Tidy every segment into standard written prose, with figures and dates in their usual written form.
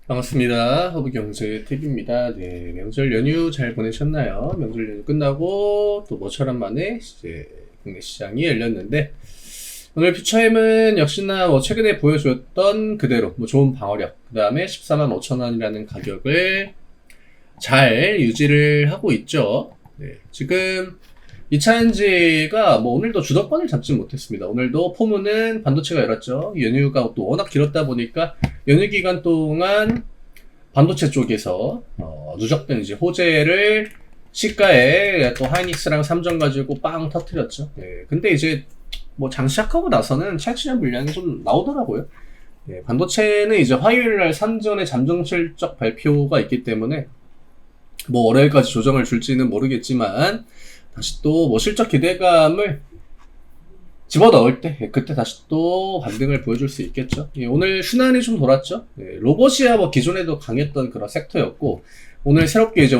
반갑습니다. 허브경제TV입니다. 네, 명절 연휴 잘 보내셨나요? 명절 연휴 끝나고 또 모처럼 만에 이제 국내 시장이 열렸는데 오늘 퓨처엠은 역시나 최근에 보여줬던 그대로 좋은 방어력, 그 다음에 14만 5천 원이라는 가격을 잘 유지를 하고 있죠. 네, 지금 이차전지가 오늘도 주도권을 잡지 못했습니다. 오늘도 포문은 반도체가 열었죠. 연휴가 또 워낙 길었다 보니까 연휴 기간 동안 반도체 쪽에서 누적된 이제 호재를 시가에 또 하이닉스랑 삼성 가지고 빵 터트렸죠. 예, 근데 이제 장 시작하고 나서는 차익실현 물량이 좀 나오더라고요. 예, 반도체는 이제 화요일날 삼전의 잠정 실적 발표가 있기 때문에 월요일까지 조정을 줄지는 모르겠지만 다시 또 실적 기대감을 집어넣을 때 그때 다시 또 반등을 보여줄 수 있겠죠. 예, 오늘 순환이 좀 돌았죠. 예, 로봇이야 기존에도 강했던 그런 섹터였고 오늘 새롭게 이제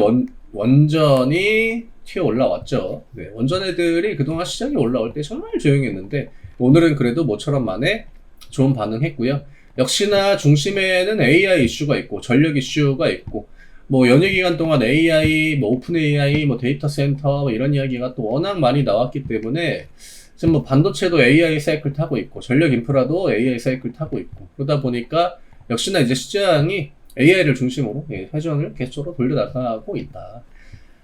원전이 튀어 올라왔죠. 네, 원전 애들이 그동안 시장이 올라올 때 정말 조용했는데 오늘은 그래도 모처럼 만에 좋은 반응했고요. 역시나 중심에는 AI 이슈가 있고 전력 이슈가 있고 연휴 기간 동안 AI, 오픈 AI, 데이터 센터 이런 이야기가 또 워낙 많이 나왔기 때문에 지금 반도체도 AI 사이클 타고 있고 전력 인프라도 AI 사이클 타고 있고 그러다 보니까 역시나 이제 시장이 AI를 중심으로 회전을 계속적으로 돌려나가고 있다.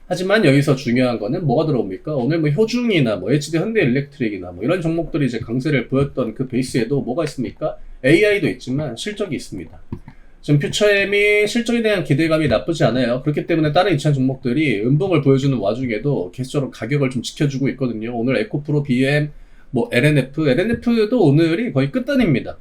하지만 여기서 중요한 거는 뭐가 들어옵니까? 오늘 효중이나 HD 현대일렉트릭이나 이런 종목들이 이제 강세를 보였던 그 베이스에도 뭐가 있습니까? AI도 있지만 실적이 있습니다. 지금 퓨처엠이 실적에 대한 기대감이 나쁘지 않아요. 그렇기 때문에 다른 2차 종목들이 음봉을 보여주는 와중에도 계속적으로 가격을 좀 지켜주고 있거든요. 오늘 에코프로, BM, LNF도 오늘이 거의 끝단입니다.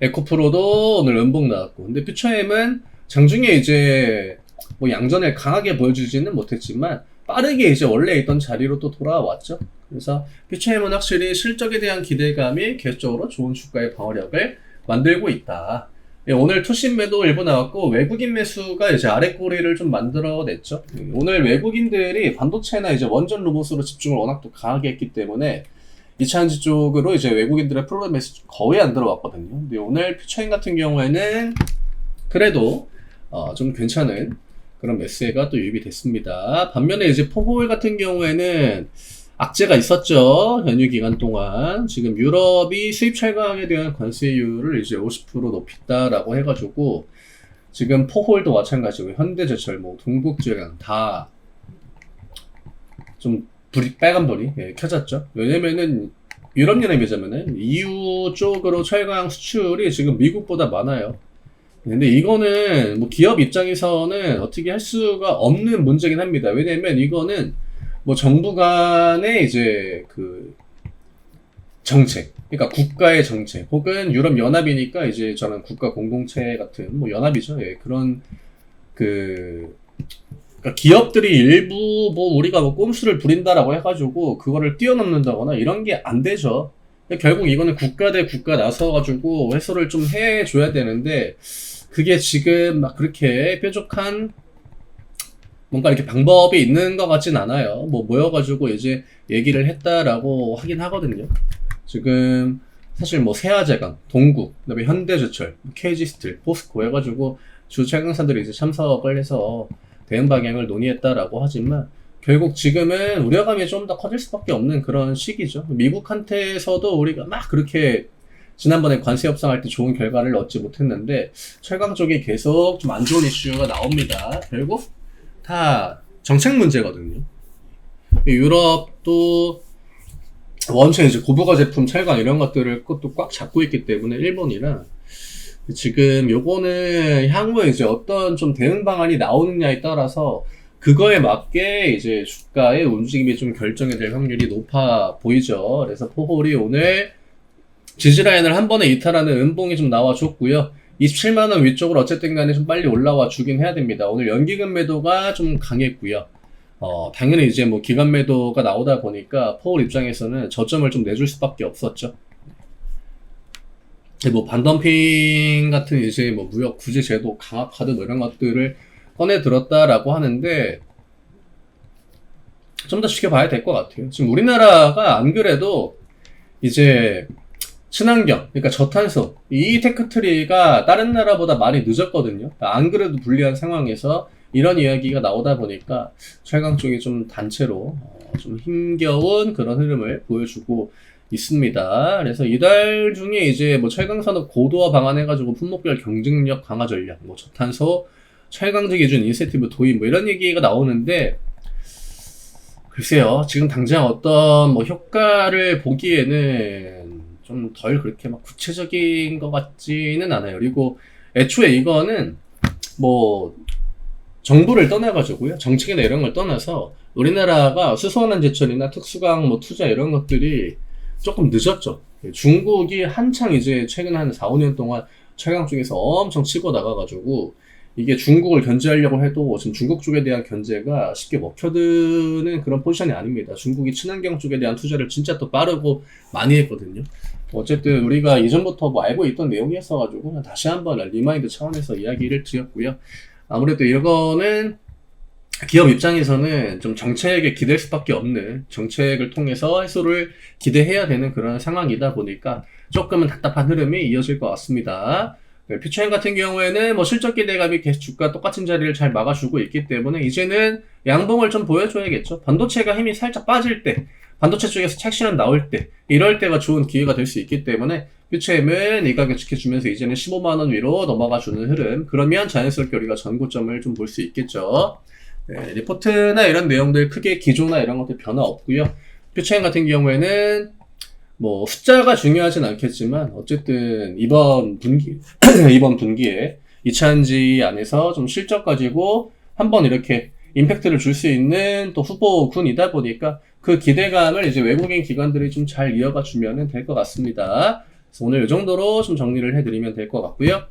에코프로도 오늘 음봉 나왔고, 근데 퓨처엠은 장중에 이제 양전을 강하게 보여주지는 못했지만 빠르게 이제 원래 있던 자리로 또 돌아왔죠. 그래서 퓨처엠은 확실히 실적에 대한 기대감이 계속적으로 좋은 주가의 방어력을 만들고 있다. 예, 오늘 투신 매도 일부 나왔고 외국인 매수가 이제 아래 꼬리를 좀 만들어냈죠. 오늘 외국인들이 반도체나 이제 원전 로봇으로 집중을 워낙 또 강하게 했기 때문에 이차전지 쪽으로 이제 외국인들의 프로그램 매수 거의 안 들어왔거든요. 근데 오늘 퓨처엠 같은 경우에는 그래도 좀 괜찮은 그런 매수가 또 유입이 됐습니다. 반면에 이제 포홀 같은 경우에는 악재가 있었죠. 연휴 기간 동안. 지금 유럽이 수입 철강에 대한 관세율을 이제 50% 높였다라고 해가지고 지금 포홀도 마찬가지고 현대제철, 동국제강 다 좀 빨간불이 켜졌죠. 왜냐면은 유럽연합이자면은 EU 쪽으로 철강 수출이 지금 미국보다 많아요. 근데 이거는 기업 입장에서는 어떻게 할 수가 없는 문제긴 합니다. 왜냐면 이거는 정부 간의 이제 정책, 그러니까 국가의 정책, 혹은 유럽 연합이니까 이제 저는 국가 공동체 같은 연합이죠. 예, 그런 그러니까 기업들이 일부 우리가 꼼수를 부린다라고 해가지고 그거를 뛰어넘는다거나 이런 게 안 되죠. 결국 이거는 국가 대 국가 나서가지고 해소를 좀 해줘야 되는데 그게 지금 그렇게 뾰족한 뭔가 이렇게 방법이 있는 것 같진 않아요. 모여가지고 이제 얘기를 했다라고 하긴 하거든요. 지금 사실 세아제강, 동국, 그다음에 현대제철, KG스틸, 포스코 해가지고 주 철강사들이 이제 참석을 해서 대응 방향을 논의했다라고 하지만 결국 지금은 우려감이 좀 더 커질 수밖에 없는 그런 시기죠. 미국한테서도 우리가 그렇게 지난번에 관세 협상할 때 좋은 결과를 얻지 못했는데 철강 쪽이 계속 좀 안 좋은 이슈가 나옵니다. 결국 다 정책 문제거든요. 유럽도 원체 이제 고부가 제품 철강 이런 것들을 또 꽉 잡고 있기 때문에 일본이랑 지금 요거는 향후에 이제 어떤 좀 대응 방안이 나오느냐에 따라서 그거에 맞게 이제 주가의 움직임이 좀 결정이 될 확률이 높아 보이죠. 그래서 포홀이 오늘 지지라인을 한 번에 이탈하는 음봉이 좀 나와줬고요. 27만원 위쪽으로 어쨌든 간에 좀 빨리 올라와 주긴 해야 됩니다. 오늘 연기금 매도가 좀 강했고요. 당연히 이제 기간 매도가 나오다 보니까 포홀 입장에서는 저점을 좀 내줄 수밖에 없었죠. 반덤핑 같은 이제 무역 구제 제도 강화 카드 이런 것들을 꺼내 들었다라고 하는데 좀 더 지켜봐야 될 것 같아요. 지금 우리나라가 안 그래도 이제 친환경, 그러니까 저탄소, 이 테크트리가 다른 나라보다 많이 늦었거든요. 안 그래도 불리한 상황에서 이런 이야기가 나오다 보니까 철강 쪽이 좀 단체로 좀 힘겨운 그런 흐름을 보여주고 있습니다. 그래서 이달 중에 이제 뭐 철강 산업 고도화 방안해가지고 품목별 경쟁력 강화 전략, 뭐 저탄소, 철강제 기준 인센티브 도입 뭐 이런 얘기가 나오는데 글쎄요, 지금 당장 어떤 뭐 효과를 보기에는 좀 덜 그렇게 막 구체적인 것 같지는 않아요. 그리고 애초에 이거는 뭐 정부를 떠나가지고요, 정책이나 이런 걸 떠나서 우리나라가 수소환원 제철이나 특수강 뭐 투자 이런 것들이 조금 늦었죠. 중국이 한창 이제 최근 한 4, 5년 동안 철강 쪽에서 엄청 치고 나가가지고 이게 중국을 견제하려고 해도 지금 중국 쪽에 대한 견제가 쉽게 먹혀드는 그런 포지션이 아닙니다. 중국이 친환경 쪽에 대한 투자를 진짜 또 빠르고 많이 했거든요. 어쨌든 우리가 이전부터 뭐 알고 있던 내용이었어가지고 다시 한번 리마인드 차원에서 이야기를 드렸고요. 아무래도 이거는 기업 입장에서는 좀 정책에 기댈 수밖에 없는, 정책을 통해서 해소를 기대해야 되는 그런 상황이다 보니까 조금은 답답한 흐름이 이어질 것 같습니다. 네, 퓨처엠 같은 경우에는 뭐 실적 기대감이 계속 주가 똑같은 자리를 잘 막아주고 있기 때문에 이제는 양봉을 좀 보여줘야겠죠. 반도체가 힘이 살짝 빠질 때, 반도체 쪽에서 착신은 나올 때, 이럴 때가 좋은 기회가 될 수 있기 때문에 퓨처엠은 이 가격 지켜주면서 이제는 15만원 위로 넘어가주는 흐름, 그러면 자연스럽게 우리가 전고점을 좀 볼 수 있겠죠. 네, 리포트나 이런 내용들 크게 기조나 이런 것들 변화 없고요. 퓨처엠 같은 경우에는 뭐 숫자가 중요하진 않겠지만 어쨌든 이번 분기 이번 분기에 이차전지 안에서 좀 실적 가지고 한번 이렇게 임팩트를 줄 수 있는 또 후보군이다 보니까 그 기대감을 이제 외국인 기관들이 좀 잘 이어가 주면 될 것 같습니다. 그래서 오늘 이 정도로 좀 정리를 해드리면 될 것 같고요.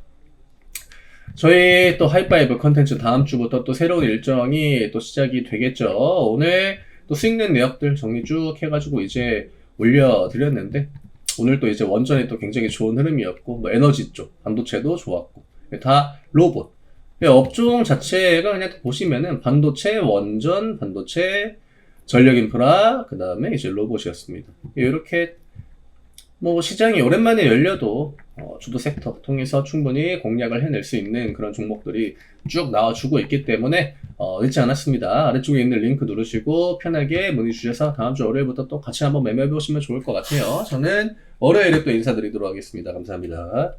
저희 또 하이파이브 컨텐츠 다음 주부터 또 새로운 일정이 또 시작이 되겠죠. 오늘 또 수익낸 내역들 정리 쭉 해가지고 이제 올려드렸는데 오늘 또 이제 원전이 또 굉장히 좋은 흐름이었고 뭐 에너지 쪽, 반도체도 좋았고 다 로봇. 업종 자체가 그냥 보시면은 반도체, 원전, 반도체, 전력인프라, 그 다음에 이제 로봇이었습니다. 이렇게 뭐 시장이 오랜만에 열려도 주도 섹터 통해서 충분히 공략을 해낼 수 있는 그런 종목들이 쭉 나와주고 있기 때문에 늦지 않았습니다. 아래쪽에 있는 링크 누르시고 편하게 문의 주셔서 다음 주 월요일부터 또 같이 한번 매매해 보시면 좋을 것 같아요. 저는 월요일에 또 인사드리도록 하겠습니다. 감사합니다.